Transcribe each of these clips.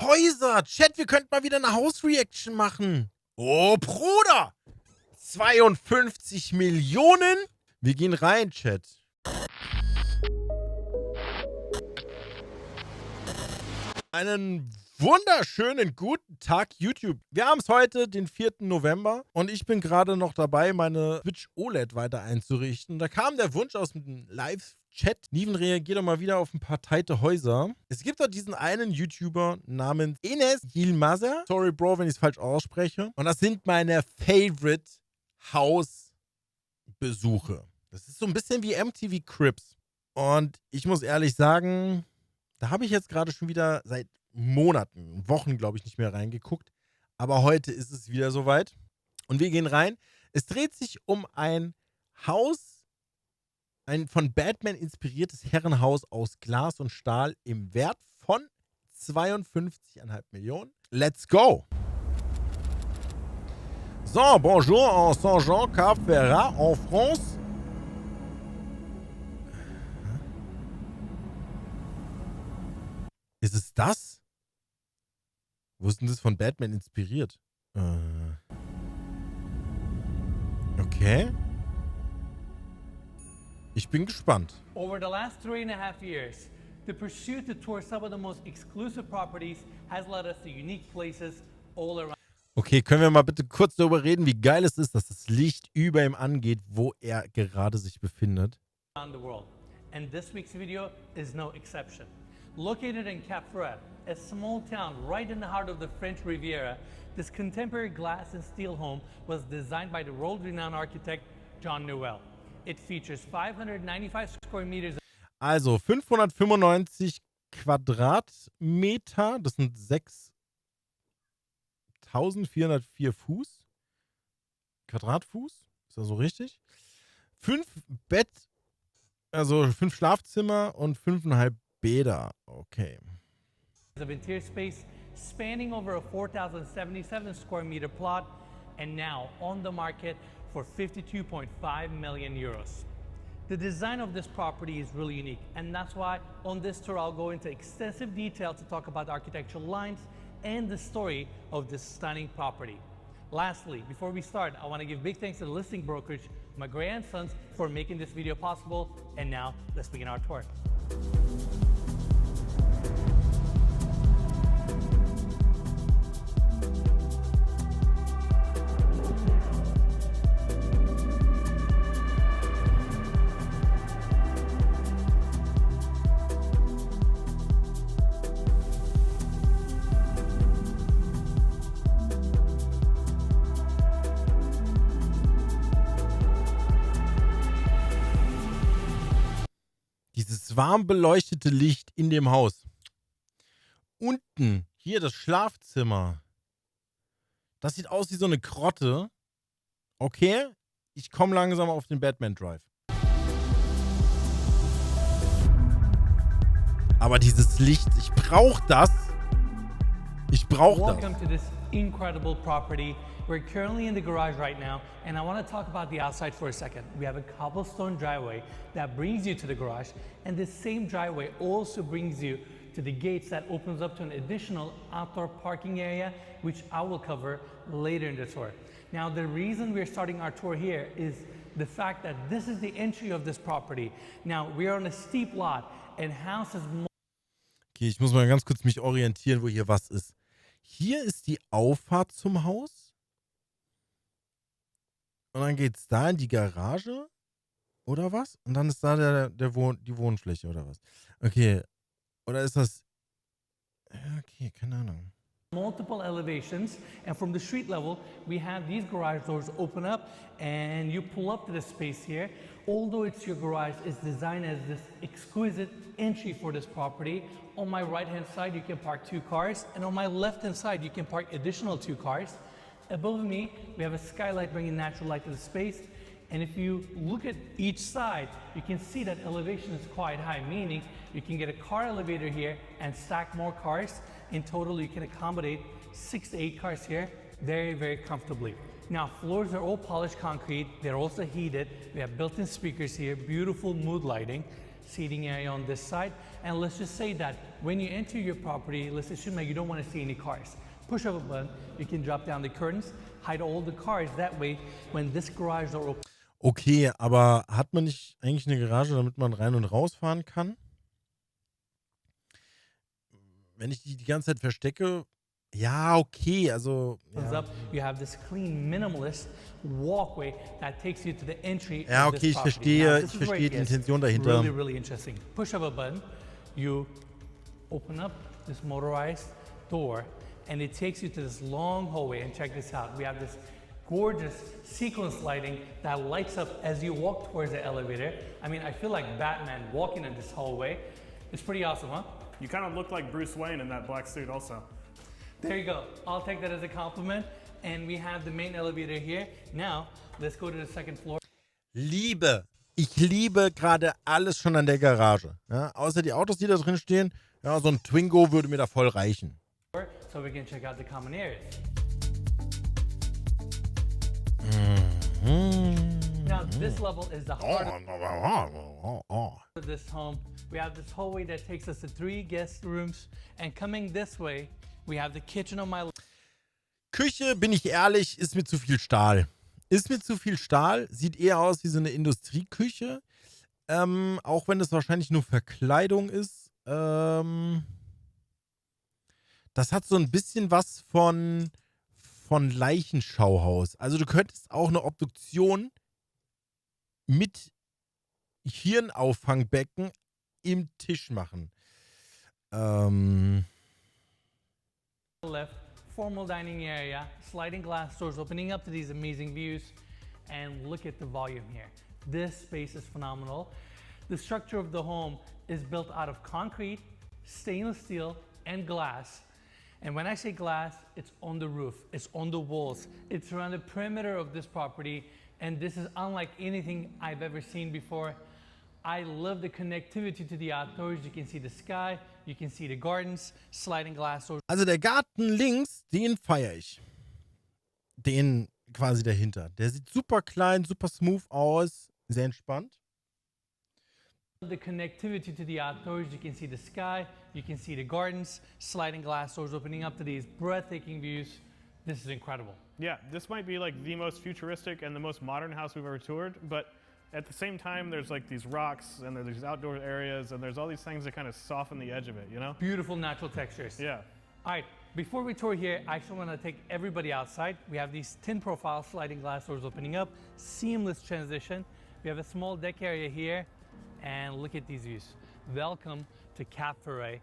Häuser. Chat, wir könnten mal wieder eine Hausreaction machen. Oh, Bruder. 52 Millionen. Wir gehen rein, Chat. Einen wunderschönen guten Tag, YouTube. Wir haben es heute, den 4. November. Und ich bin gerade noch dabei, meine Switch OLED weiter einzurichten. Da kam der Wunsch aus dem Live-Chat. Niven, reagiert doch mal wieder auf ein paar teite Häuser. Es gibt dort diesen einen YouTuber namens Enes Yilmazer. Sorry, Bro, wenn ich es falsch ausspreche. Und das sind meine Favorite Hausbesuche. Das ist so ein bisschen wie MTV Cribs. Und ich muss ehrlich sagen, da habe ich jetzt gerade schon wieder seit Monaten, Wochen, glaube ich, nicht mehr reingeguckt. Aber heute ist es wieder soweit. Und wir gehen rein. Es dreht sich um ein Haus, ein von Batman inspiriertes Herrenhaus aus Glas und Stahl im Wert von 52,5 Millionen. Let's go! So, bonjour en Saint-Jean, Cap Ferrat, en France. Ist es das? Wo ist denn das von Batman inspiriert? Okay. Ich bin gespannt. Over the last 3.5 years, the pursuit to tour some of the most exclusive properties has led us to unique places all around. Okay, können wir mal bitte kurz darüber reden, wie geil es ist, dass das Licht über ihm angeht, wo er gerade sich befindet. Around the world. And this week's video is no exception. Located in Cap Ferrat, a small town right in the heart of the French Riviera, this contemporary glass and steel home was designed by the world-renowned architect John Noel. It features 595 square meters. Also 595 Quadratmeter, das sind 6.404 Fuß. Quadratfuß, ist das so richtig? 5 Bett, also 5 Schlafzimmer und 5,5 Bäder. Okay. Of interior space spanning over a 4,077 square meter plot and now on the market for 52.5 million euros. The design of this property is really unique, and that's why on this tour I'll go into extensive detail to talk about the architectural lines and the story of this stunning property. Lastly, before we start, I want to give big thanks to the listing brokerage, my grandsons, for making this video possible. And now, let's begin our tour. Dieses warm beleuchtete Licht in dem Haus. Unten, hier das Schlafzimmer. Das sieht aus wie so eine Grotte. Okay, ich komme langsam auf den Batman Drive. Aber dieses Licht, ich brauche das. Ich brauche das. Welcome to this incredible property. We're currently in the garage right now, and I want to talk about the outside for a second. We have a cobblestone driveway that brings you to the garage, and this same driveway also brings you to the gates that opens up to an additional outdoor parking area, which I will cover later in the tour. Now, the reason we're starting our tour here is the fact that this is the entry of this property. Now, we are on a steep lot, and house is more. Okay, ich muss mal ganz kurz mich orientieren, wo hier was ist. Hier ist die Auffahrt zum Haus. Und dann geht's da in die Garage. Oder was? Und dann ist da die Wohnfläche oder was? Okay. Oder ist das... Okay, keine Ahnung. Multiple elevations, and from the street level we have these garage doors open up and you pull up to the space here. Although it's your garage, it's designed as this exquisite entry for this property. On my right hand side you can park 2 cars, and on my left hand side you can park additional 2 cars. Above me we have a skylight bringing natural light to the space, and if you look at each side you can see that elevation is quite high, meaning you can get a car elevator here and stack more cars. In total, you can accommodate 6 to 8 cars here very, very comfortably. Now, floors are all polished concrete. They're also heated. We have built-in speakers here, beautiful mood lighting. seating area on this side. And let's just say that when you enter your property, let's assume that you don't want to see any cars. Push up a button, you can drop down the curtains, hide all the cars. That way, when this garage door opens, Okay, aber hat man nicht eigentlich eine Garage, damit man rein und rausfahren kann? Wenn ich die ganze Zeit verstecke, ja, okay, also ja. up, you have this clean, minimalist walkway that takes you to the entry Ja, of okay, this ich property. verstehe, Now, this ich is where verstehe it die gets Intention dahinter. really, really interesting. Push up a button, you open up this motorized door, and it takes you to this long hallway. And check this out. We have this gorgeous sequence lighting that lights up as you walk towards the elevator. I mean, I feel like Batman walking in this hallway. It's pretty awesome, huh? You kind of look like Bruce Wayne in that black suit also. There you go. I'll take that as a compliment. And we have the main elevator here. Now, let's go to the second floor. Ich liebe gerade alles schon an der Garage. Ja, außer die Autos, die da drin stehen. Ja, so ein Twingo würde mir da voll reichen. So we can check out the common areas. Now, this level is the heart of this home. We have this hallway that takes us to 3 guest rooms. And coming this way, we have the kitchen on my left. Küche, bin ich ehrlich, ist mir zu viel Stahl. Ist mir zu viel Stahl. Sieht eher aus wie so eine Industrieküche. Auch wenn es wahrscheinlich nur Verkleidung ist. Das hat so ein bisschen was von Leichenschauhaus. Also du könntest auch eine Obduktion mit Hirnauffangbbecken im Tisch machen. Left, formal dining area, sliding glass doors opening up to these amazing views. And look at the volume here. This space is phenomenal. The structure of the home is built out of concrete, stainless steel, and glass. And when I say glass, it's on the roof, it's on the walls, it's around the perimeter of this property. And this is unlike anything I've ever seen before. I love the connectivity to the outdoors. You can see the sky, you can see the gardens, sliding glass doors. Also der Garten links, den feiere ich. Den quasi dahinter. Der sieht super klein, super smooth aus, sehr entspannt. The connectivity to the outdoors, you can see the sky, you can see the gardens, sliding glass doors opening up to these breathtaking views. This is incredible. Yeah, this might be like the most futuristic and the most modern house we've ever toured, but at the same time, there's like these rocks and there's these outdoor areas and there's all these things that kind of soften the edge of it, you know? Beautiful natural textures. Yeah. All right, before we tour here, I actually want to take everybody outside. We have these tin profile sliding glass doors opening up, seamless transition. We have a small deck area here, and look at these views. Welcome to Cap Ferret.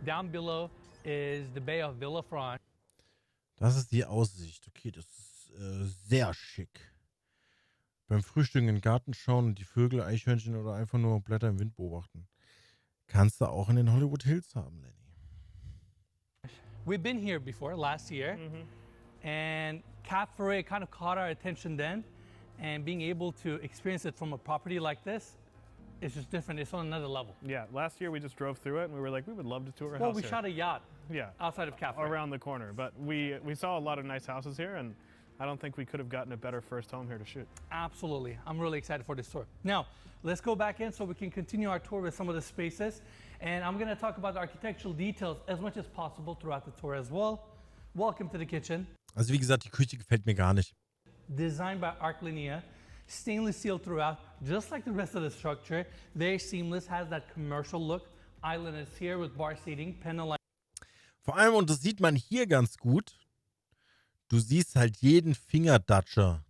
Down below is the Bay of Villafranche. Das ist die Aussicht. Okay, das ist sehr schick. Beim Frühstücken in den Garten schauen und die Vögel, Eichhörnchen oder einfach nur Blätter im Wind beobachten. Kannst du auch in den Hollywood Hills haben, Lenny. We've been here before, last year, and Cap Ferret kind of caught our attention then, and being able to experience it from a property like this, it's just different. It's on another level. Yeah, last year we just drove through it and we were like, we would love to tour a Well, house we here. shot a yacht Yeah, outside of Cap Ferret. around the corner, but we saw a lot of nice houses here and I don't think we could have gotten a better first home here to shoot. Absolutely. I'm really excited for this tour. Now, let's go back in so we can continue our tour with some of the spaces. And I'm going to talk about the architectural details as much as possible throughout the tour as well. Welcome to the kitchen. Also wie gesagt, die Küche gefällt mir gar nicht. Designed by Arclinia, stainless steel throughout, just like the rest of the structure. Very seamless, has that commercial look. Island is here with bar seating, panel Vor allem, und das sieht man hier ganz gut, du siehst halt jeden Fingerdatscher.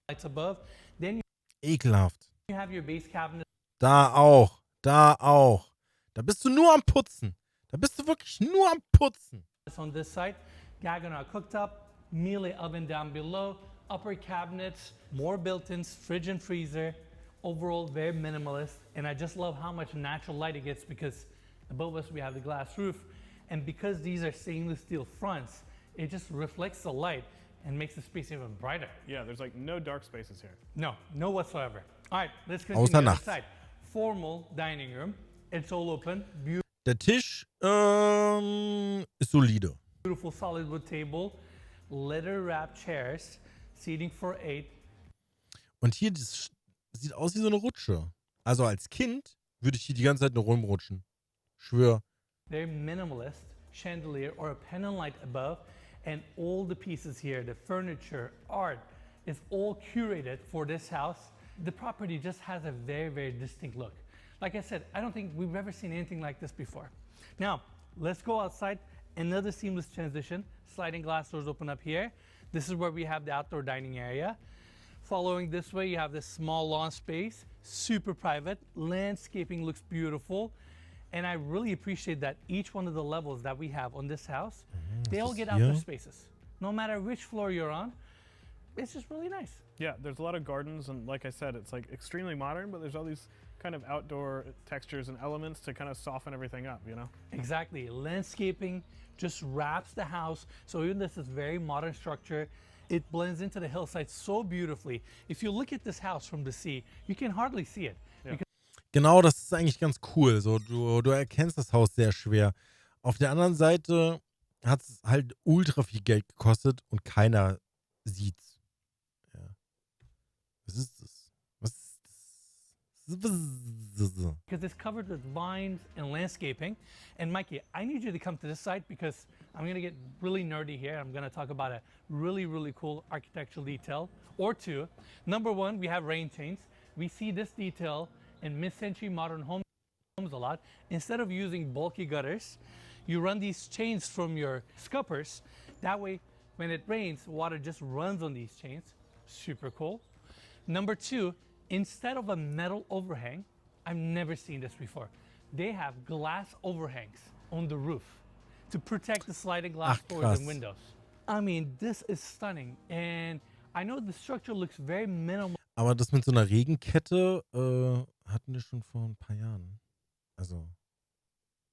lights above. Then Ekelhaft. you have your base cabinet Da auch. Da auch. Da bist du nur am Putzen. Da bist du wirklich nur am Putzen. on this side, diagonal cooktop, melee oven down below, upper cabinets, more built-ins, fridge and freezer. Overall, very minimalist. And I just love how much natural light it gets because above us we have the glass roof. And because these are stainless steel fronts, it just reflects the light and makes the space even brighter. Yeah, there's like no dark spaces here. No, no whatsoever. All right, let's continue Außer on the nachts. side. Formal dining room. It's all open. Der Tisch ist solide. Beautiful solid wood table. Leather wrapped chairs. Seating for 8. Und hier, das sieht aus wie so eine Rutsche. Also als Kind würde ich hier die ganze Zeit nur rumrutschen. Schwör. Very minimalist chandelier or a pendant light above, and all the pieces here, the furniture, art, is all curated for this house. The property just has a very, very distinct look. Like I said, I don't think we've ever seen anything like this before. Now, let's go outside. Another seamless transition. Sliding glass doors open up here. This is where we have the outdoor dining area. Following this way, you have this small lawn space, super private. Landscaping looks beautiful. And I really appreciate that each one of the levels that we have on this house, they all get outdoor spaces. No matter which floor you're on, it's just really nice. Yeah, there's a lot of gardens, and like I said, it's like extremely modern, but there's all these kind of outdoor textures and elements to kind of soften everything up, you know? Exactly. Landscaping just wraps the house. So even this is very modern structure, it blends into the hillside so beautifully. If you look at this house from the sea, you can hardly see it. Ja. Genau, das ist eigentlich ganz cool. So, du erkennst das Haus sehr schwer. Auf der anderen Seite hat es halt ultra viel Geld gekostet und keiner sieht's. Ja. Was ist das? Was ist das? Because it's covered with vines and landscaping. And Mikey, I need you to come to this side because I'm going to get really nerdy here. I'm going to talk about a really, really cool architectural detail or two. Number one, we have rain chains. We see this detail in mid-century modern homes a lot. Instead of using bulky gutters, you run these chains from your scuppers. That way, when it rains, water just runs on these chains. Super cool. Number two, instead of a metal overhang, I've never seen this before. They have glass overhangs on the roof to protect the sliding glass doors krass. and windows. I mean, this is stunning. And I know the structure looks very minimal. Aber das mit so einer Regenkette hatten wir schon vor ein paar Jahren. Also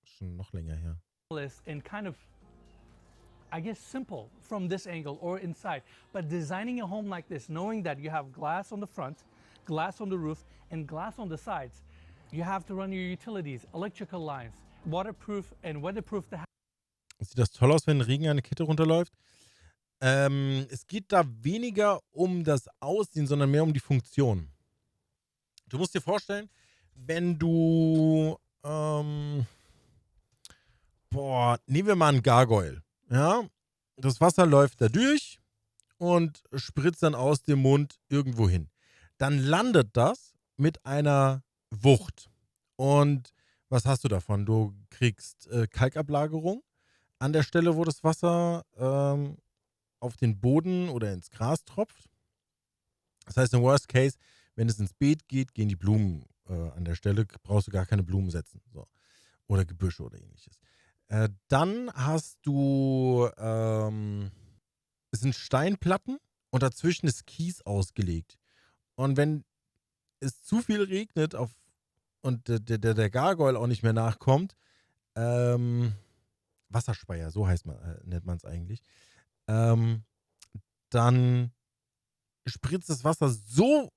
schon noch länger her. And kind of, I guess, simple from this angle or inside. But designing a home like this, knowing that you have glass on the front, glass on the roof, and glass on the sides, you have to run your utilities, electrical lines, waterproof and weatherproof the house. Sieht das toll aus, wenn Regen eine Kette runterläuft? Es geht da weniger um das Aussehen, sondern mehr um die Funktion. Du musst dir vorstellen, wenn du nehmen wir mal einen Gargoyle. Ja? Das Wasser läuft da durch und spritzt dann aus dem Mund irgendwo hin. Dann landet das mit einer Wucht. Und was hast du davon? Du kriegst Kalkablagerung an der Stelle, wo das Wasser auf den Boden oder ins Gras tropft. Das heißt, im Worst Case, wenn es ins Beet geht, gehen die Blumen an der Stelle, brauchst du gar keine Blumen setzen. So. Oder Gebüsche oder ähnliches. Dann hast du, es sind Steinplatten und dazwischen ist Kies ausgelegt. Und wenn es zu viel regnet und der Gargoyle auch nicht mehr nachkommt, Wasserspeier, so nennt man es eigentlich, dann spritzt das Wasser so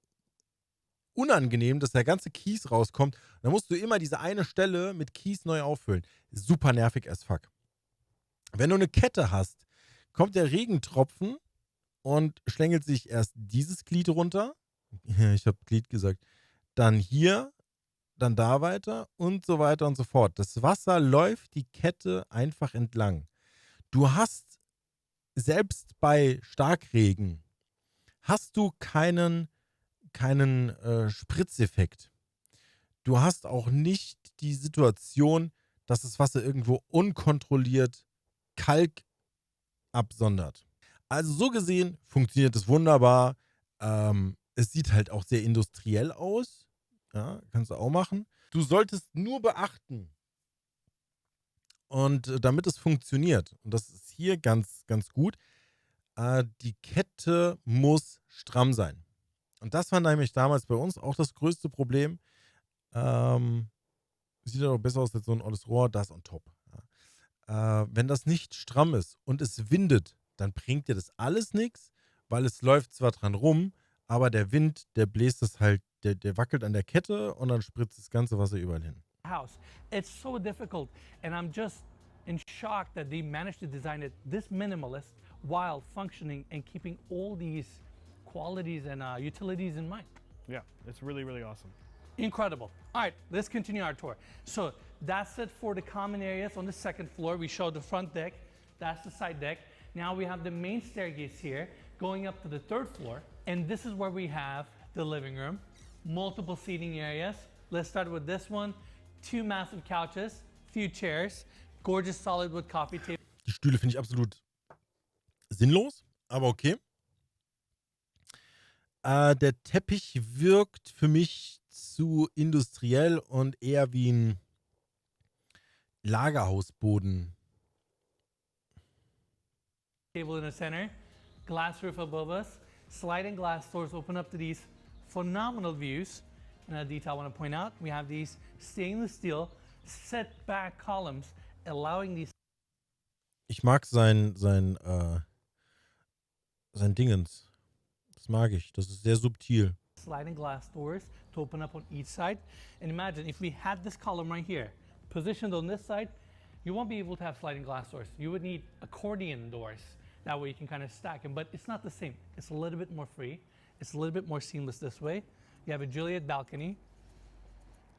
unangenehm, dass der ganze Kies rauskommt. Dann musst du immer diese eine Stelle mit Kies neu auffüllen. Super nervig as fuck. Wenn du eine Kette hast, kommt der Regentropfen und schlängelt sich erst dieses Glied runter. Ich habe Glied gesagt. Dann hier, dann da weiter und so weiter und so fort. Das Wasser läuft die Kette einfach entlang. Du hast, selbst bei Starkregen, hast du keinen Spritzeffekt. Du hast auch nicht die Situation, dass das Wasser irgendwo unkontrolliert Kalk absondert. Also so gesehen funktioniert es wunderbar. Es sieht halt auch sehr industriell aus. Ja, kannst du auch machen. Du solltest nur beachten, und damit es funktioniert, und das ist hier ganz, ganz gut, die Kette muss stramm sein. Und das war nämlich damals bei uns auch das größte Problem. Sieht ja auch besser aus als so ein olles Rohr, das on top. Ja. Wenn das nicht stramm ist und es windet, dann bringt dir das alles nichts, weil es läuft zwar dran rum, aber der Wind, der bläst es halt, der wackelt an der Kette und dann spritzt das ganze Wasser überall hin. House. It's so difficult, and I'm just in shock that they managed to design it this minimalist while functioning and keeping all these qualities and utilities in mind. Yeah, it's really, really awesome. Incredible. All right, let's continue our tour. So that's it for the common areas on the second floor. We showed the front deck. That's the side deck. Now we have the main staircase here going up to the third floor. And this is where we have the living room, multiple seating areas. Let's start with this one. 2 massive couches, few chairs, gorgeous solid wood coffee table. Die Stühle finde ich absolut sinnlos, aber okay. Der Teppich wirkt für mich zu industriell und eher wie ein Lagerhausboden. Table in the center, glass roof above us, sliding glass doors open up to these phenomenal views. Another detail I want to point out, we have these stainless steel set back columns allowing these. Ich mag sein Dingens. Das mag ich. Das ist sehr subtil. Sliding glass doors to open up on each side. And imagine if we had this column right here, positioned on this side, you won't be able to have sliding glass doors. You would need accordion doors. That way you can kind of stack them, but it's not the same. It's a little bit more free. It's a little bit more seamless this way. You have a Juliet balcony,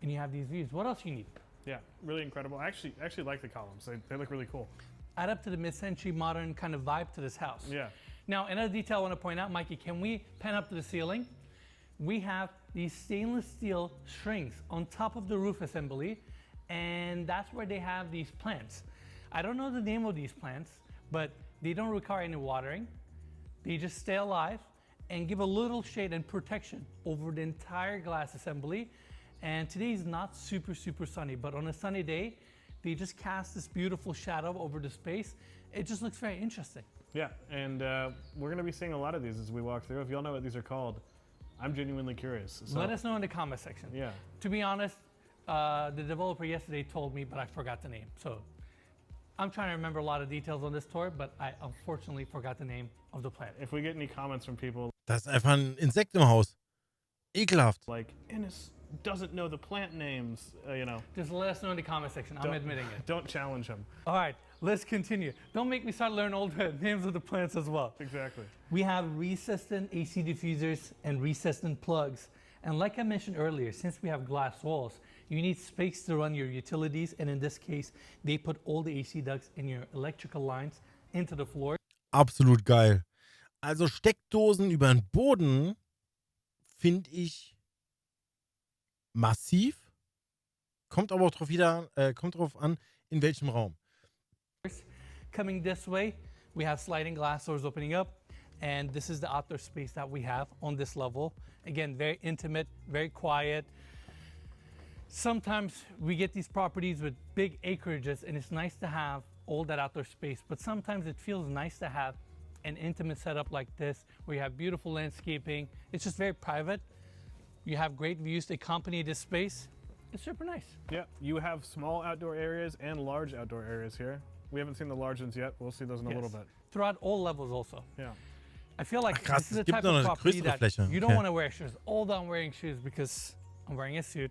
and you have these views. What else you need? Yeah, really incredible. I actually like the columns. They look really cool. Add up to the mid-century modern kind of vibe to this house. Yeah. Now, another detail I want to point out, Mikey, can we pan up to the ceiling? We have these stainless steel strings on top of the roof assembly, and that's where they have these plants. I don't know the name of these plants, but they don't require any watering. They just stay alive and give a little shade and protection over the entire glass assembly. And today is not super sunny, but on a sunny day, they just cast this beautiful shadow over the space. It just looks very interesting. Yeah, and we're going to be seeing a lot of these as we walk through. If y'all know what these are called, I'm genuinely curious. So, let us know in the comment section. Yeah. To be honest, the developer yesterday told me, but I forgot the name. So I'm trying to remember a lot of details on this tour, but I unfortunately forgot the name of the plant. If we get any comments from people Das ist einfach ein Insekt im Haus. Ekelhaft. like, Innes doesn't know the plant names, Just let us know in the comment section. I'm admitting it. Don't challenge him. All right, let's continue. Don't make me start learning all the names of the plants as well. Exactly. We have recessed-in AC diffusers and recessed-in plugs. And like I mentioned earlier, since we have glass walls, you need space to run your utilities. And in this case, they put all the AC ducts and your electrical lines into the floor. Absolut geil. Also Steckdosen über den Boden finde ich massiv. Kommt aber auch kommt drauf an, in welchem Raum. Coming this way, we have sliding glass doors opening up. And this is the outdoor space that we have on this level. Again, very intimate, very quiet. Sometimes we get these properties with big acreages, and it's nice to have all that outdoor space. But sometimes it feels nice to have an intimate setup like this, where you have beautiful landscaping. It's just very private. You have great views to accompany this space. It's super nice. Yeah, you have small outdoor areas and large outdoor areas here. We haven't seen the large ones yet. We'll see those in a little bit. Throughout all levels also. Yeah. I feel like Ach, krass, this is the es gibt type noch of eine property größere that Fläche. you don't Okay. want to wear shoes. Although I'm wearing shoes because I'm wearing a suit.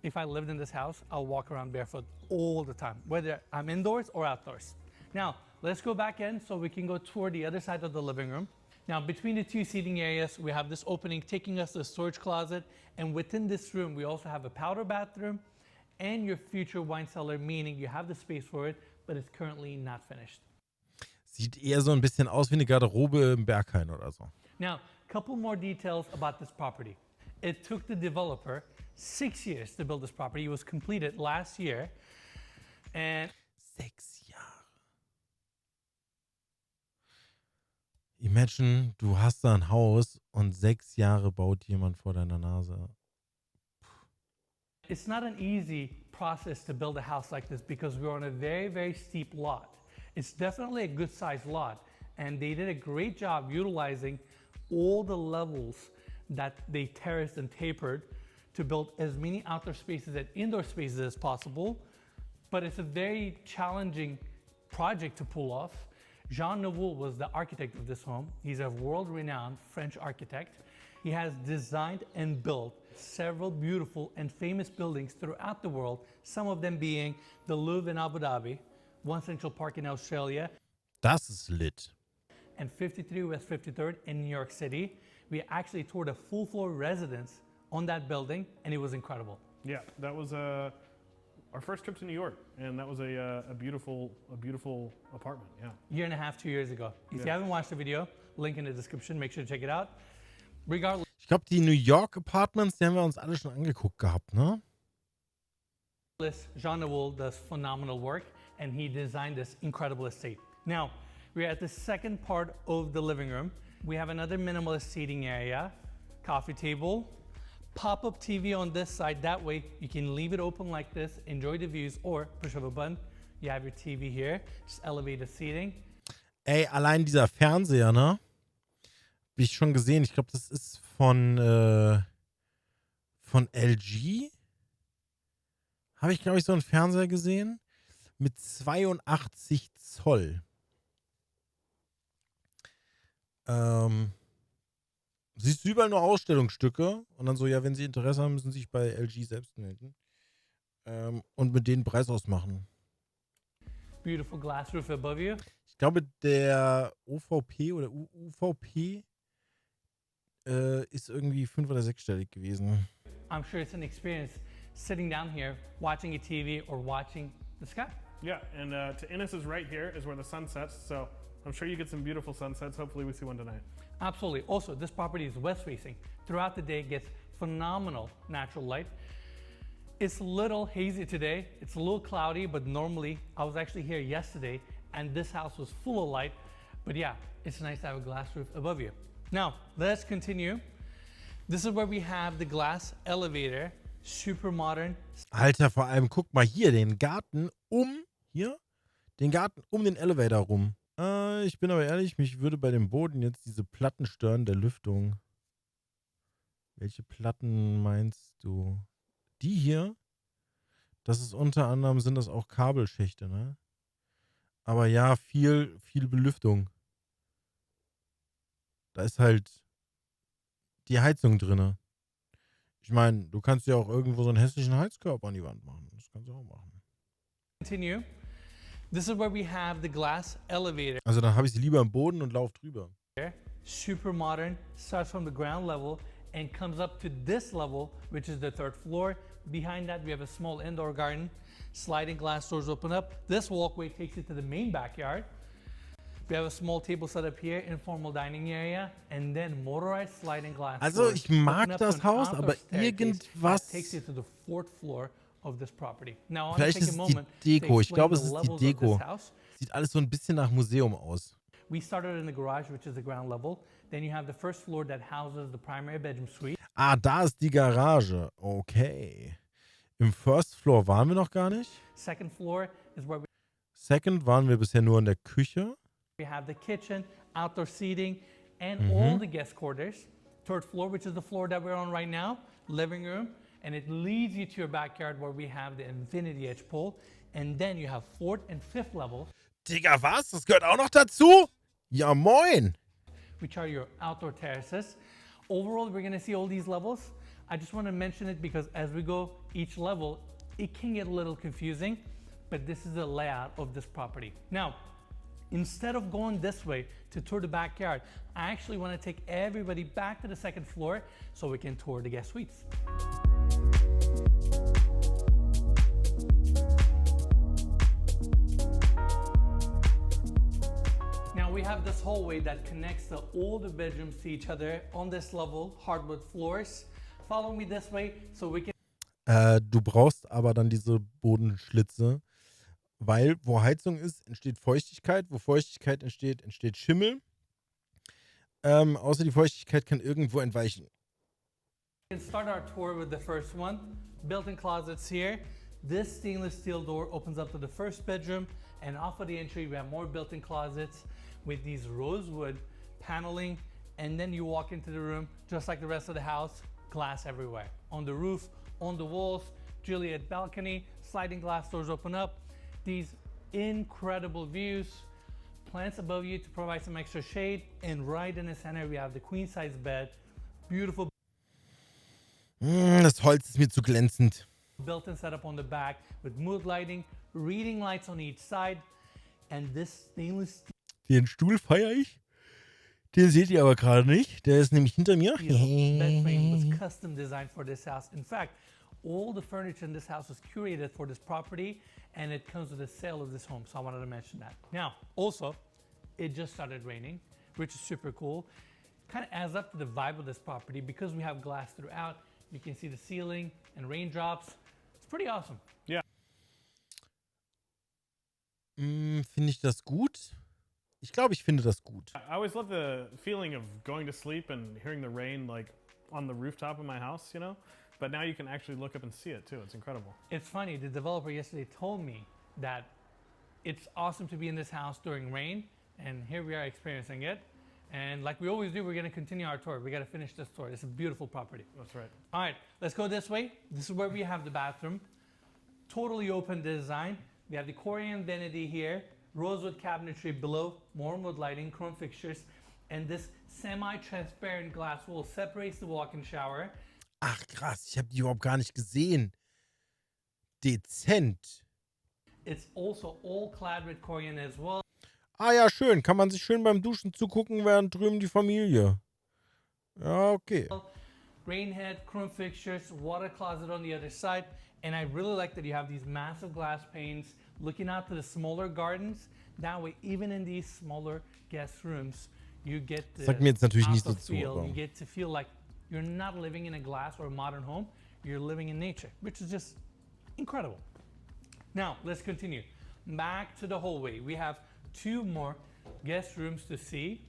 If I lived in this house, I'll walk around barefoot all the time, whether I'm indoors or outdoors. Now, let's go back in so we can go toward the other side of the living room. Now, between the two seating areas, we have this opening taking us to the storage closet. And within this room, we also have a powder bathroom and your future wine cellar, meaning you have the space for it, but it's currently not finished. Sieht eher so ein bisschen aus wie eine Garderobe im Berghain oder so. Now, a couple more details about this property. It took the developer 6 years to build this property. It was completed last year. And 6 Jahre. Imagine, du hast da ein Haus und 6 Jahre baut jemand vor deiner Nase. it's not an easy process to build a house like this because we're on a very steep lot. It's definitely a good sized lot, and they did a great job utilizing all the levels that they terraced and tapered to build as many outdoor spaces and indoor spaces as possible. But it's a very challenging project to pull off. Jean Nouveau was the architect of this home. He's a world-renowned French architect. He has designed and built several beautiful and famous buildings throughout the world, some of them being the Louvre in Abu Dhabi, One Central Park in Australia, Das ist lit. and 53 West 53rd in New York City. We actually toured a full floor residence on that building, and it was incredible. Yeah, that was our first trip to New York, and that was a beautiful apartment. Yeah. Year and a half, 2 years ago. If you Yeah. haven't watched the video, link in the description. Make sure to check it out. Regardless, Ich glaube, die New York Apartments, die haben wir uns alle schon angeguckt gehabt, ne? Jean Noel does phenomenal work, and he designed this incredible estate. Now, we're at the second part of the living room. We have another minimalist seating area, coffee table, pop-up TV on this side. That way, you can leave it open like this, enjoy the views, or push of a button. You have your TV here, just elevated seating. Ey, allein dieser Fernseher, ne? Hab ich schon gesehen. Ich glaube, das ist von LG. Habe ich, glaube ich, so einen Fernseher gesehen mit 82 Zoll. Siehst du überall nur Ausstellungsstücke und dann so, ja, wenn Sie Interesse haben, müssen Sie sich bei LG selbst melden und mit denen Preis ausmachen. Beautiful glass roof above you. Ich glaube, der OVP oder UVP ist irgendwie 5- oder 6-stellig gewesen. I'm sure it's an experience sitting down here, watching a TV or watching the sky. Yeah, and to Innes's right here is where the sun sets, so I'm sure you get some beautiful sunsets. Hopefully we see one tonight. Absolutely. Also, this property is west facing. Throughout the day, it gets phenomenal natural light. It's a little hazy today. It's a little cloudy, but normally, I was actually here yesterday and this house was full of light. But yeah, it's nice to have a glass roof above you. Now, let's continue. This is where we have the glass elevator, super modern. Alter, vor allem guck mal hier, den Garten um den Elevator rum. Ich bin aber ehrlich, mich würde bei dem Boden jetzt diese Platten stören der Lüftung. Welche Platten meinst du? Die hier? Das ist unter anderem, sind das auch Kabelschächte, ne? Aber ja, viel Belüftung. Da ist halt die Heizung drinne. Ich meine, du kannst ja auch irgendwo so einen hässlichen Heizkörper an die Wand machen. Das kannst du auch machen. Continue. This is where we have the glass elevator. Also dann habe ich sie lieber im Boden und laufe drüber. Super modern, starts from the ground level and comes up to this level, which is the third floor. Behind that, we have a small indoor garden. Sliding glass doors open up. This walkway takes you to the main backyard. We have a small table set up here, informal dining area, and then motorized sliding glass Also doors ich mag open up das to an Haus, outdoor aber staircase irgendwas. that takes you to the fourth floor of this property. Now, I want to Vielleicht take ist a es die moment to Deko. Ich explain glaube, the es ist die levels of this Deko. house. Sieht alles so ein bisschen nach Museum aus. We started in the garage, which is the ground level. Then you have the first floor that houses the primary bedroom suite. Ah, da ist die Garage. Okay. Im First Floor waren wir noch gar nicht. Second floor is where Second waren wir bisher nur in der Küche. we have the kitchen, outdoor seating, and all the guest quarters. Third floor, which is the floor that we're on right now, living room, and it leads you to your backyard where we have the infinity edge pool. And then you have fourth and fifth level, Digga, was? Das gehört auch noch dazu? Ja, moin. which are your outdoor terraces. Overall, we're gonna see all these levels. I just wanna mention it because as we go each level, it can get a little confusing, but this is the layout of this property. Now, instead of going this way to tour the backyard, I actually wanna take everybody back to the second floor so we can tour the guest suites. Now we have this hallway that connects all the bedrooms to each other on this level, hardwood floors. Follow me this way so we can Du brauchst aber dann diese Bodenschlitze, weil wo Heizung ist, entsteht Feuchtigkeit. Wo Feuchtigkeit entsteht, entsteht Schimmel. Außer die Feuchtigkeit kann irgendwo entweichen. start our tour with the first one. Built-in closets here. This stainless steel door opens up to the first bedroom, and off of the entry we have more built-in closets with these rosewood paneling, and then you walk into the room just like the rest of the house, glass everywhere. On the roof, on the walls, Juliet balcony, sliding glass doors open up. These incredible views, plants above you to provide some extra shade, and right in the center we have the queen size bed, beautiful Das Holz ist mir zu glänzend. built-in setup on the back with mood lighting, reading lights on each side, and this stainless steel Den Stuhl feiere ich. Den seht ihr aber gerade nicht. Der ist nämlich hinter mir. Bed frame was custom designed for this house. In fact, all the furniture in this house was curated for this property, and it comes with the sale of this home. So I wanted to mention that. Now, also, it just started raining, which is super cool. Kind of adds up to the vibe of this property because we have glass throughout. You can see the ceiling and raindrops. It's pretty awesome. Yeah. Finde ich das gut? Ich glaube, ich finde das gut. I always love the feeling of going to sleep and hearing the rain like on the rooftop of my house, you know? But now you can actually look up and see it too. It's incredible. It's funny, the developer yesterday told me that it's awesome to be in this house during rain, and here we are experiencing it. And like we always do, we're gonna continue our tour. We gotta finish this tour. It's a beautiful property. That's right. All right, let's go this way. This is where we have the bathroom. Totally open design. We have the Korean vanity here, rosewood cabinetry below, warm wood lighting, chrome fixtures, and this semi-transparent glass wall separates the walk-in shower. Ach krass, ich habe die überhaupt gar nicht gesehen. Dezent. It's also all clad with Korean as well. Ah ja, schön. Kann man sich schön beim Duschen zugucken, während drüben die Familie. Ja, okay. Rainhead, chrome fixtures, water closet on the other side. And I really like that you have these massive glass panes looking out to the smaller gardens. That way, even in these smaller guest rooms, you get the Sagt mir jetzt natürlich nicht so house zu, feel. aber You get to feel like you're not living in a glass or a modern home. You're living in nature, which is just incredible. Now, let's continue. Back to the hallway. We have two more guest rooms to see.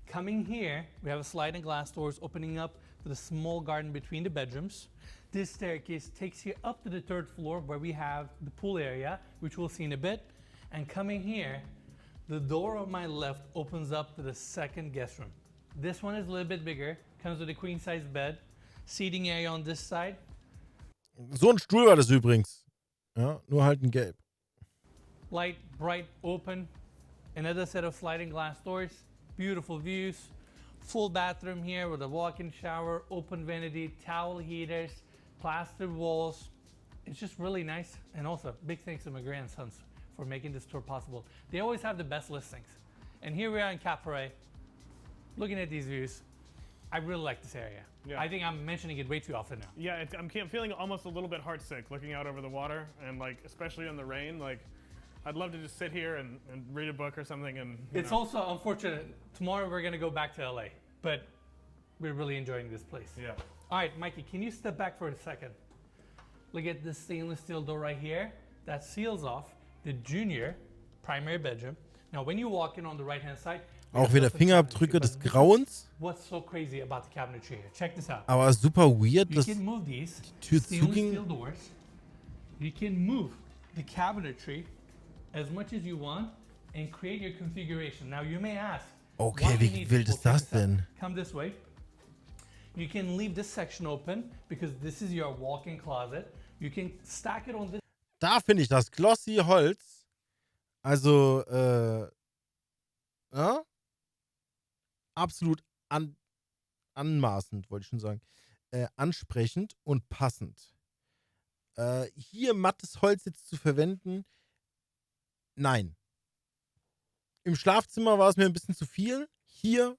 Coming here, we have a sliding glass doors opening up to the small garden between the bedrooms. This staircase takes you up to the third floor where we have the pool area, which we'll see in a bit. And coming here, the door on my left opens up to the second guest room. This one is a little bit bigger, comes with a queen size bed, seating area on this side. So ein Stuhl war das übrigens. Ja, nur halt ein Gelb. Light, bright, open. Another set of sliding glass doors, beautiful views. Full bathroom here with a walk-in shower, open vanity, towel heaters, plastered walls. It's just really nice. And also, big thanks to my grandsons for making this tour possible. They always have the best listings. And here we are in Caporet, looking at these views. I really like this area. Yeah. I think I'm mentioning it way too often now. Yeah, I'm feeling almost a little bit heartsick looking out over the water and like especially in the rain. Like I'd love to just sit here and read a book or something. And It's also unfortunate. Tomorrow we're going to go back to LA, but we're really enjoying this place. Yeah. All right, Mikey, can you step back for a second? Look at this stainless steel door right here. That seals off the junior primary bedroom. Now, when you walk in on the right-hand side, Auch wieder Fingerabdrücke des Grauens. what's so crazy about the cabinetry here? Check this out. Aber super weird, You dass can move these Tür stainless zuging. steel doors. You can move the cabinetry as much as you want and create your configuration. Now, you may ask, Okay, why do you wie need wild this? ist Well, check das this out. denn? Come this way. You can leave this section open because this is your walk-in closet. You can stack it on this. Da finde ich das glossy Holz, also, ja, absolut anmaßend, wollte ich schon sagen, ansprechend und passend. Hier mattes Holz jetzt zu verwenden, nein. Im Schlafzimmer war es mir ein bisschen zu viel, hier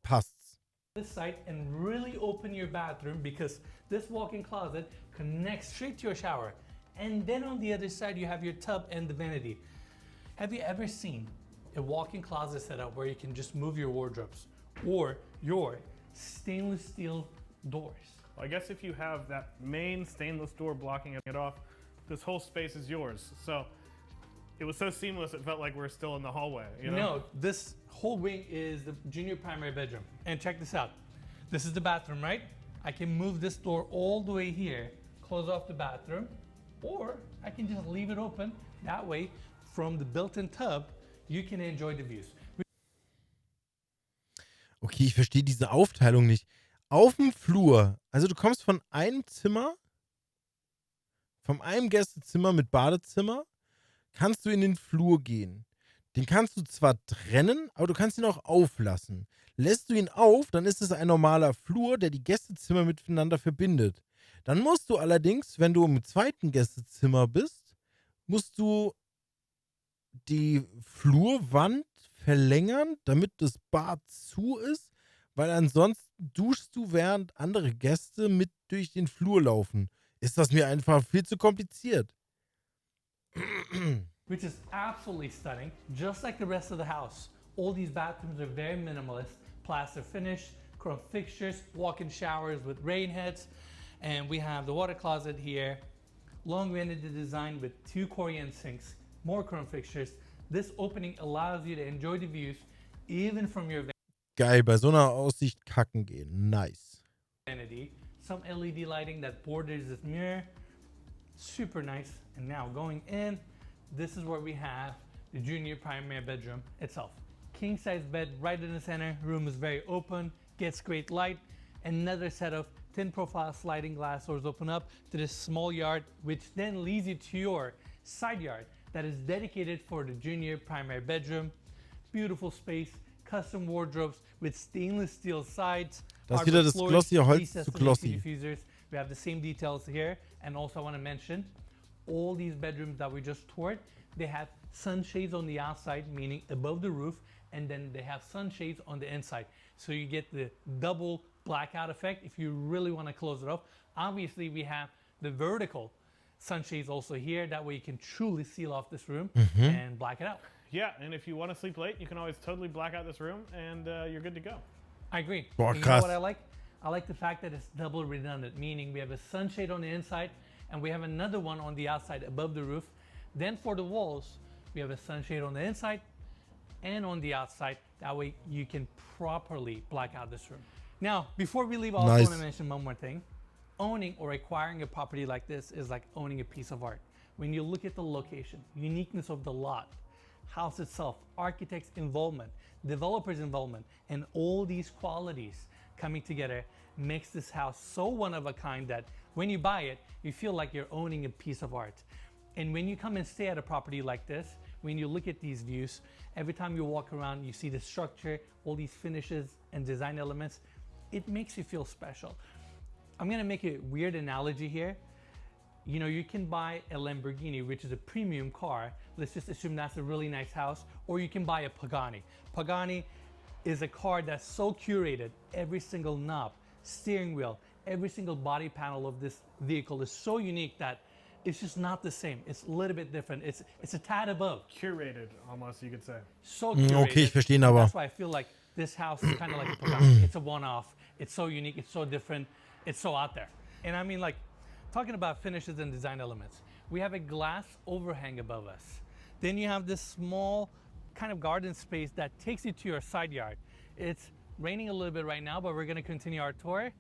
passt's. This side and really open your bathroom because this walk-in closet connects straight to your shower. And then on the other side, you have your tub and the vanity. Have you ever seen a walk-in closet setup where you can just move your wardrobes or your stainless steel doors? Well, I guess if you have that main stainless door blocking it off, this whole space is yours. So it was so seamless, it felt like we're still in the hallway. You know? No, this whole wing is the junior primary bedroom. And check this out. This is the bathroom, right? I can move this door all the way here, close off the bathroom, or I can just leave it open. That way, from the built-in tub, you can enjoy the views. Okay, ich verstehe diese Aufteilung nicht. Auf dem Flur, also du kommst von einem Zimmer, von einem Gästezimmer mit Badezimmer, kannst du in den Flur gehen. Den kannst du zwar trennen, aber du kannst ihn auch auflassen. Lässt du ihn auf, dann ist es ein normaler Flur, der die Gästezimmer miteinander verbindet. Dann musst du allerdings, wenn du im zweiten Gästezimmer bist, musst du die Flurwand verlängern, damit das Bad zu ist, weil ansonsten duschst du, während andere Gäste mit durch den Flur laufen. Ist das mir einfach viel zu kompliziert. Which is absolutely stunning, just like the rest of the house. All these bathrooms are very minimalist, plaster finish, chrome fixtures, walk-in showers with rain heads, and we have the water closet here. Long vanity design with 2 Korean sinks, more chrome fixtures. This opening allows you to enjoy the views even from your Geil, bei so einer Aussicht kacken gehen. Nice. vanity. Some LED lighting that borders this mirror. Super nice. And now going in, this is where we have the junior primary bedroom itself. King size bed right in the center. Room is very open, gets great light. Another set of thin profile sliding glass doors open up to this small yard, which then leads you to your side yard that is dedicated for the junior primary bedroom. Beautiful space, custom wardrobes with stainless steel sides. Das ist wieder das Glossy Holz zu Glossy. Diffusers. We have the same details here. And also I want to mention, all these bedrooms that we just toured, they have sunshades on the outside, meaning above the roof, and then they have sunshades on the inside. So you get the double blackout effect if you really want to close it off. Obviously, we have the vertical sunshades also here. That way you can truly seal off this room and black it out. Yeah, and if you want to sleep late, you can always totally black out this room and you're good to go. I agree. Boah, And you know krass. what I like? I like the fact that it's double redundant, meaning we have a sunshade on the inside and we have another one on the outside above the roof. Then for the walls, we have a sunshade on the inside and on the outside. That way you can properly black out this room. Now, before we leave, I also Nice. want to mention one more thing. Owning or acquiring a property like this is like owning a piece of art. When you look at the location, uniqueness of the lot, house itself, architect's involvement, developer's involvement, and all these qualities coming together makes this house so one of a kind that when you buy it, you feel like you're owning a piece of art. And when you come and stay at a property like this, when you look at these views, every time you walk around, you see the structure, all these finishes and design elements, it makes you feel special. I'm gonna make a weird analogy here. You know, you can buy a Lamborghini, which is a premium car. Let's just assume that's a really nice house. Or you can buy a Pagani. Pagani is a car that's so curated. Every single knob, steering wheel, every single body panel of this vehicle is so unique that it's just not the same. It's a little bit different. It's a tad above. Curated, almost, you could say. So curated. Okay, ich verstehe ihn aber. That's why I feel like this house is kind of like a Pagani. It's a one-off. It's so unique. It's so different. It's so out there. And I mean, like, talking about finishes and design elements, we have a glass overhang above us. Then you have this small kind of garden space that takes you to your side yard. It's raining a little bit right now, but we're going to continue our tour.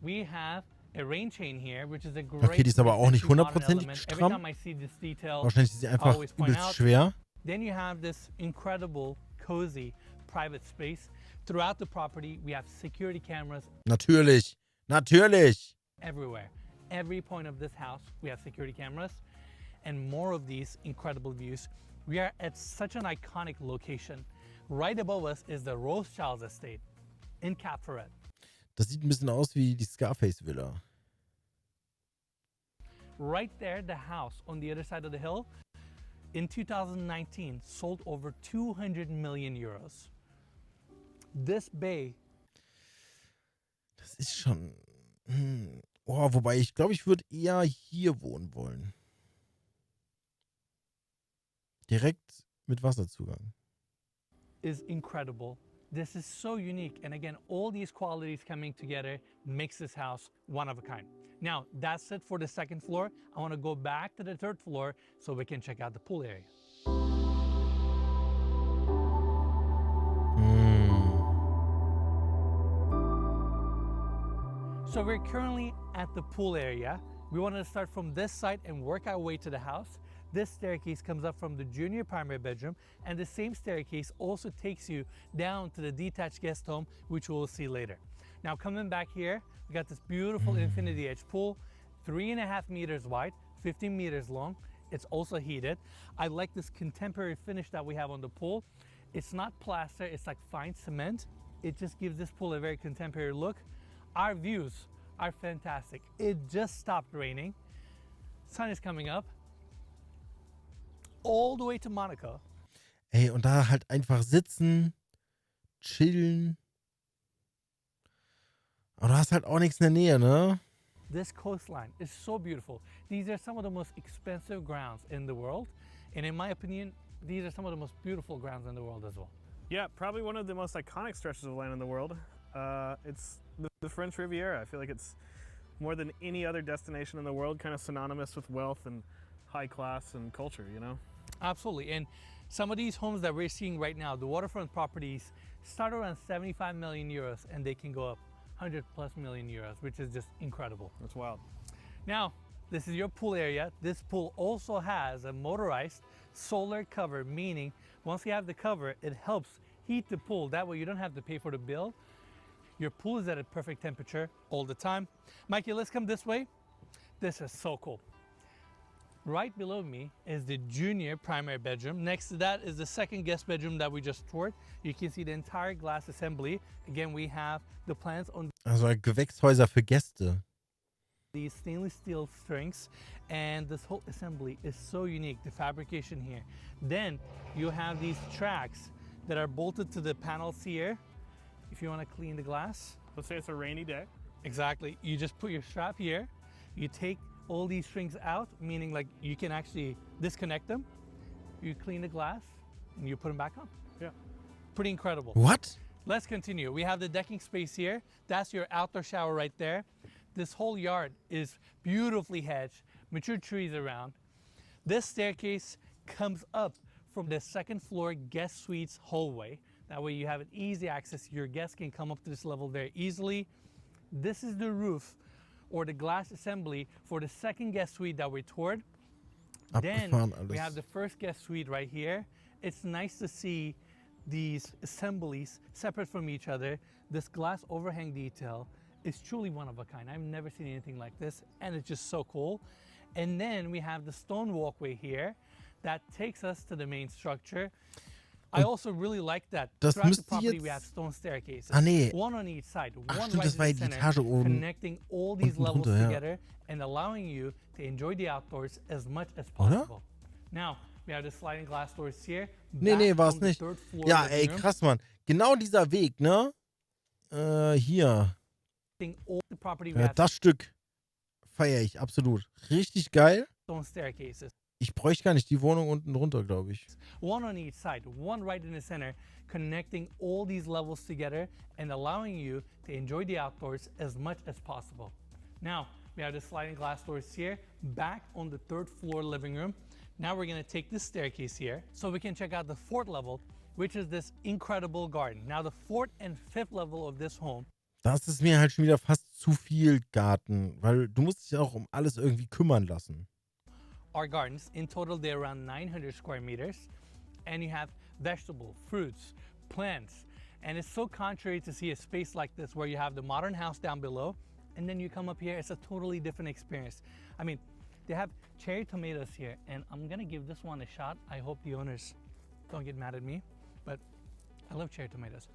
We have a rain chain here, which is a great Okay, die ist aber auch nicht modern hundertprozentig element. Every stramm. time I see this detail, Wahrscheinlich ist sie I einfach always point übelst out. schwer. Then you have this incredible, cozy, private space. Throughout the property, we have security cameras Natürlich. Natürlich. everywhere. Every point of this house, we have security cameras and more of these incredible views. We are at such an iconic location. Right above us is the Rothschilds estate in Cap Ferret. Das sieht ein bisschen aus wie die Scarface-Villa. Right there, the house on the other side of the hill, in 2019, sold over 200 million euros. This bay. Das ist schon... Oh, wobei ich glaube, ich würde eher hier wohnen wollen. Direkt mit Wasserzugang. Is incredible. This is so unique. And again, all these qualities coming together makes this house one of a kind. Now, that's it for the second floor. I want to go back to the third floor so we can check out the pool area. So we're currently at the pool area. We wanted to start from this side and work our way to the house. This staircase comes up from the junior primary bedroom, and the same staircase also takes you down to the detached guest home, which we'll see later. Now coming back here, we got this beautiful infinity edge pool, 3.5 meters wide, 15 meters long. It's also heated. I like this contemporary finish that we have on the pool. It's not plaster, it's like fine cement. It just gives this pool a very contemporary look. Our views are fantastic. It just stopped raining. Sun is coming up all the way to Monaco. Ey, und da halt einfach sitzen, chillen. Aber du hast halt auch nichts in der Nähe, ne? This coastline is so beautiful. These are some of the most expensive grounds in the world. And in my opinion, these are some of the most beautiful grounds in the world as well. Yeah, probably one of the most iconic stretches of land in the world. It's the French Riviera. I feel like it's more than any other destination in the world, kind of synonymous with wealth and high class and culture, you know? Absolutely. And some of these homes that we're seeing right now, the waterfront properties start around 75 million euros and they can go up 100 plus million euros, which is just incredible. That's wild. Now, this is your pool area. This pool also has a motorized solar cover, meaning once you have the cover, it helps heat the pool. That way you don't have to pay for the bill. Your pool is at a perfect temperature all the time. Mikey, let's come this way. This is so cool. Right below me is the junior primary bedroom. Next to that is the second guest bedroom that we just toured. You can see the entire glass assembly. Again, we have the plans on Also Gewächshäuser für Gäste. these stainless steel strings, and this whole assembly is so unique, the fabrication here. Then you have these tracks that are bolted to the panels here. If you want to clean the glass, Let's say it's a rainy day. exactly, you just put your strap here, you take all these strings out, meaning like you can actually disconnect them, you clean the glass, and you put them back on. Yeah. Pretty incredible. What? Let's continue. We have the decking space here. That's your outdoor shower right there. This whole yard is beautifully hedged, mature trees around. This staircase comes up from the second floor guest suites hallway. That way you have an easy access. Your guests can come up to this level very easily. This is the roof or the glass assembly for the second guest suite that we toured. Then Abgefahren we alles. have the first guest suite right here. It's nice to see these assemblies separate from each other. This glass overhang detail is truly one of a kind. I've never seen anything like this, and it's just so cool. And then we have the stone walkway here that takes us to the main structure. I also really like that das throughout the müsste property jetzt- we have stone staircases. Ah, nee. One on each side, one Ach, right stimmt, das in war the die center, Etage oben. connecting all these Unten levels drunter, ja. together and allowing you to enjoy the outdoors as much as possible. Now, we have the sliding glass doors here. Nee, back nee, war's on the nicht. third floor Ja, living ey, room. krass, Mann. Genau dieser Weg, ne? Hier. All the property we Ja, have das Stück feiere ich, absolut. Richtig geil. stone staircases. Ich bräuchte gar nicht die Wohnung unten drunter, glaube ich. One on each side, one right in the center, connecting all these levels together and allowing you to enjoy the outdoors as much as possible. Now, we have the sliding glass doors here, back on the third floor living room. Now we're gonna take this staircase here so we can check out the fourth level, which is this incredible garden. Now, the fourth and fifth level of this home Das ist mir halt schon wieder fast zu viel Garten, weil du musst dich auch um alles irgendwie kümmern lassen. are gardens. In total, they're around 900 square meters. And you have vegetable, fruits, plants. And it's so contrary to see a space like this where you have the modern house down below, and then you come up here, it's a totally different experience. I mean, they have cherry tomatoes here, and I'm gonna give this one a shot. I hope the owners don't get mad at me, but I love cherry tomatoes.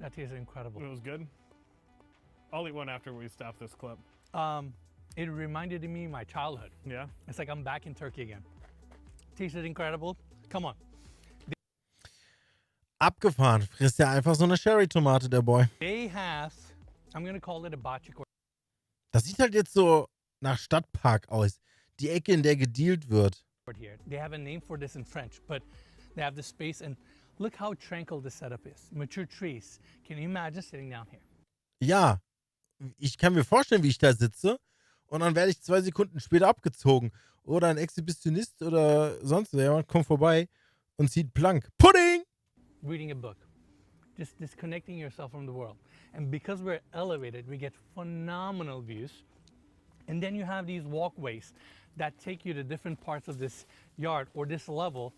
That tastes incredible. It was good. I'll eat one after we stop this clip. It reminded me of my childhood. Yeah? It's like I'm back in Turkey again. Tasted incredible. Come on. Abgefahren. Frisst ja einfach so eine Cherry-Tomate, der Boy. They have, I'm gonna call it a bocce court Das sieht halt jetzt so nach Stadtpark aus. Die Ecke, in der gedealt wird. here. They have a name for this in French, but they have the space, and look how tranquil the setup is. Mature trees. Can you imagine sitting down here? Ja, ich kann mir vorstellen, wie ich da sitze. Und dann werde ich 2 Sekunden später abgezogen. Oder ein Exhibitionist oder sonst jemand kommt vorbei und zieht Plank. Pudding! Reading a book. Just disconnecting yourself from the world. And because we're elevated, we get phenomenal views. And then you have these walkways that take you to different parts of this yard or this level.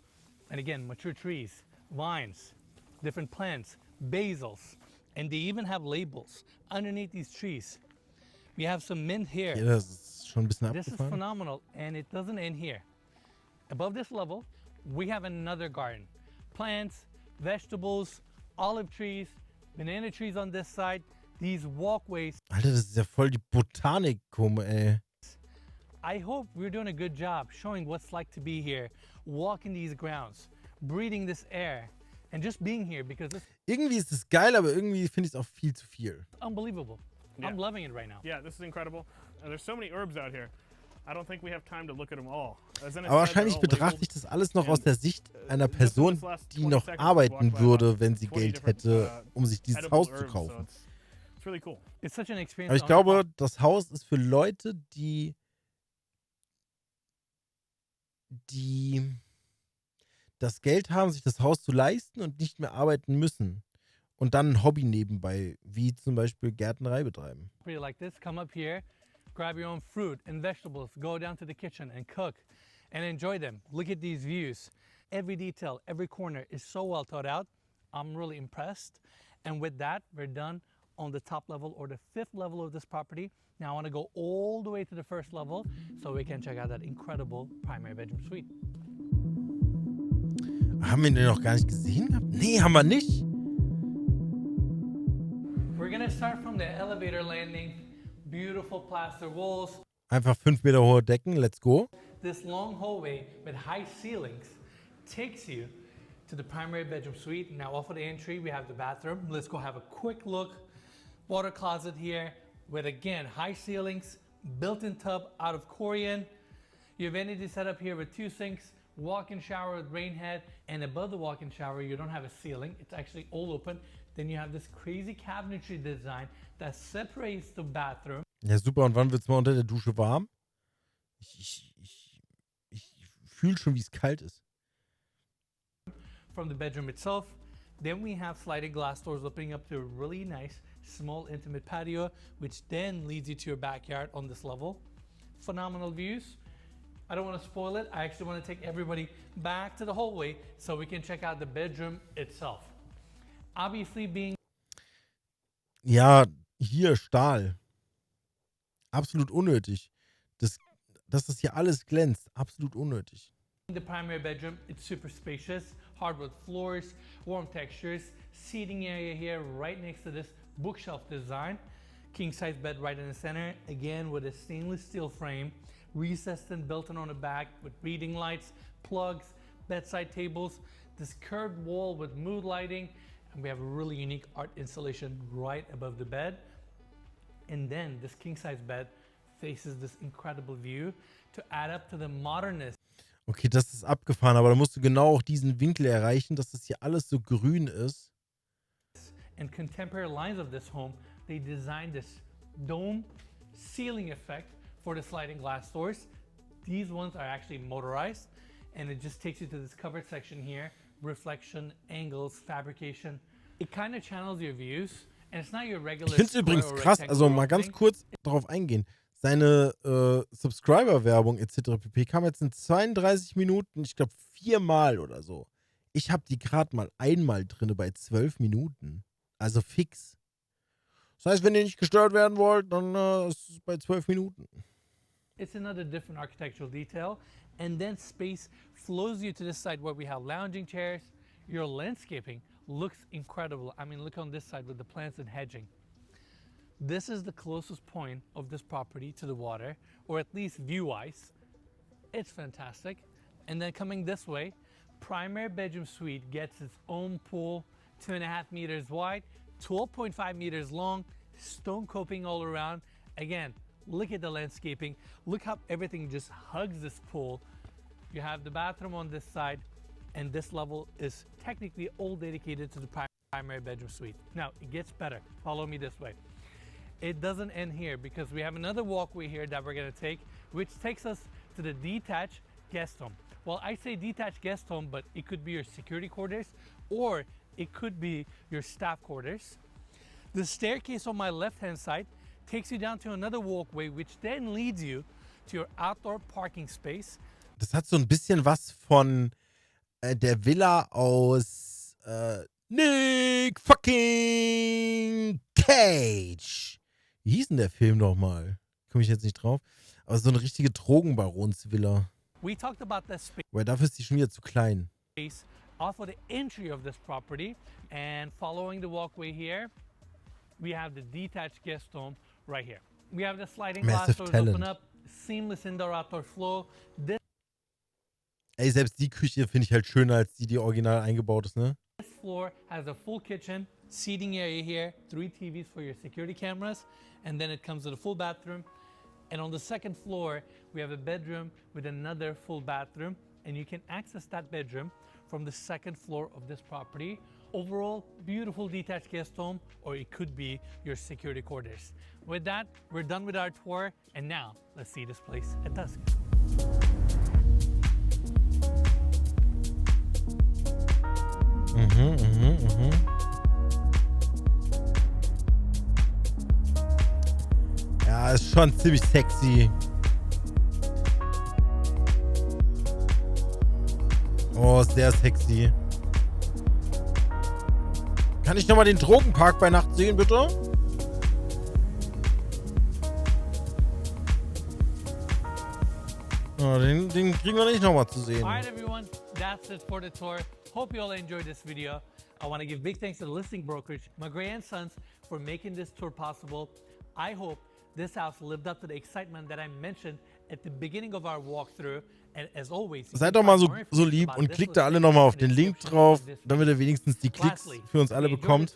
And again, mature trees, vines, different plants, basils. And they even have labels underneath these trees. We have some mint here. Ja, das ist schon ein bisschen This is abgefahren. phenomenal, and it doesn't end here. Above this level, we have another garden. Plants, vegetables, olive trees, banana trees on this side. These walkways Alter, das ist ja voll die Botanik, ey. I hope we're doing a good job showing what's like to be here, walking these grounds, breathing this air, and just being here because it's Irgendwie ist es geil, aber irgendwie finde ich es auch viel zu viel. unbelievable. Yeah. I'm loving it right now. Yeah, this is incredible. There's so many herbs out here. I don't think we have time to look at them all. As in Aber wahrscheinlich betrachte ich das alles noch aus der Sicht einer Person, die noch arbeiten würde, wenn sie Geld hätte, um sich dieses Haus zu kaufen. It's really cool. It's such an experience. Aber ich glaube, das Haus ist für Leute, die das Geld haben, sich das Haus zu leisten und nicht mehr arbeiten müssen. Und dann ein Hobby nebenbei, wie zum Beispiel Gärtnerei betreiben. Like this, come up here, grab your own fruit and vegetables, go down to the kitchen and cook and enjoy them. Look at these views. Every detail, every corner is so well thought out. I'm really impressed. And with that, we're done on the top level or the 5th level of this property. Now I want to go all the way to the 1st level so we can check out that incredible primary bedroom suite. Haben wir den noch gar nicht gesehen gehabt? Nee, haben wir nicht. We're gonna start from the elevator landing. Beautiful plaster walls. Einfach 5 Meter hohe Decken, let's go. This long hallway with high ceilings takes you to the primary bedroom suite. Now off of the entry, we have the bathroom. Let's go have a quick look. Water closet here with, again, high ceilings, built-in tub out of Korean. Your vanity setup here with 2 sinks, walk-in shower with rain head, and above the walk-in shower, you don't have a ceiling. It's actually all open. Then you have this crazy cabinetry design that separates the bathroom. Ja, super. Und wann wird es mal unter der Dusche warm? Ich fühle schon, wie es kalt ist. From the bedroom itself. Then we have sliding glass doors opening up to a really nice, small, intimate patio, which then leads you to your backyard on this level. Phenomenal views. I don't want to spoil it. I actually want to take everybody back to the hallway so we can check out the bedroom itself. Obviously being... Ja, hier Stahl. Absolut unnötig. Dass das hier alles glänzt. Absolut unnötig. The primary bedroom, it's super spacious, hardwood floors, warm textures, seating area here right next to this bookshelf design, king size bed right in the center, again with a stainless steel frame, recessed and built-in on the back with reading lights, plugs, bedside tables, this curved wall with mood lighting, and we have a really unique art installation right above the bed. And then this king size bed faces this incredible view to add up to the modernness. Okay, das ist abgefahren, aber da musst du genau auch diesen Winkel erreichen, dass das hier alles so grün ist. And contemporary lines of this home, they designed this dome ceiling effect for the sliding glass doors. These ones are actually motorized, and it just takes you to this covered section here, reflection, angles, fabrication. It kind of channels your views, and it's not your regular. Ich finde es übrigens krass, also mal ganz kurz darauf eingehen. Seine Subscriber-Werbung etc. pp. Kam jetzt in 32 Minuten, ich glaube 4-mal oder so. Ich habe die gerade mal einmal drin bei 12 Minuten. Also fix. Das heißt, wenn ihr nicht gestört werden wollt, dann ist es bei 12 Minuten. It's another different architectural detail. And then space flows you to this side where we have lounging chairs. Your landscaping looks incredible. I mean, look on this side with the plants and hedging. This is the closest point of this property to the water, or at least view-wise. It's fantastic. And then coming this way, primary bedroom suite gets its own pool, 2.5 meters wide, 12.5 meters long, stone coping all around. Again, look at the landscaping. Look how everything just hugs this pool. You have the bathroom on this side, and this level is technically all dedicated to the primary bedroom suite. Now, it gets better. Follow me this way. It doesn't end here because we have another walkway here that we're gonna take, which takes us to the detached guest home. Well, I say detached guest home, but it could be your security quarters or it could be your staff quarters. The staircase on my left-hand side takes you down to another walkway, which then leads you to your outdoor parking space. Das hat so ein bisschen was von der Villa aus Nick fucking Cage. Wie hieß denn der Film nochmal? Komme ich jetzt nicht drauf. Aber so eine richtige Drogenbaronsvilla. We talked about that space. Weil dafür ist die schon wieder zu klein. Off of the entry of this property, and following the walkway here, we have the detached guest home right here. We have the sliding glass doors open up seamless indoor-outdoor flow. This Ey, selbst die Küche finde ich halt schöner als die original eingebaut ist, ne? floor has a full kitchen, seating area here, 3 TVs for your security cameras, and then it comes with a full bathroom. And on the second floor, we have a bedroom with another full bathroom, and you can access that bedroom from the second floor of this property. Overall, beautiful detached guest home, or it could be your security quarters. With that, we're done with our tour, and now let's see this place at dusk. Ja, ist schon ziemlich sexy. Oh, sehr sexy. Kann ich nochmal den Drogenpark bei Nacht sehen, bitte? Oh, den kriegen wir nicht nochmal zu sehen. All right, everyone, that's it for the tour. Hope you all enjoyed this video. I want to give big thanks to the listing brokerage, McGray and Sons, for making this tour possible. I hope this house lived up to the excitement that I mentioned at the beginning of our walkthrough. And as always, Seid doch mal so lieb und klickt da alle nochmal auf den Link drauf, damit ihr wenigstens die Klicks für uns alle bekommt.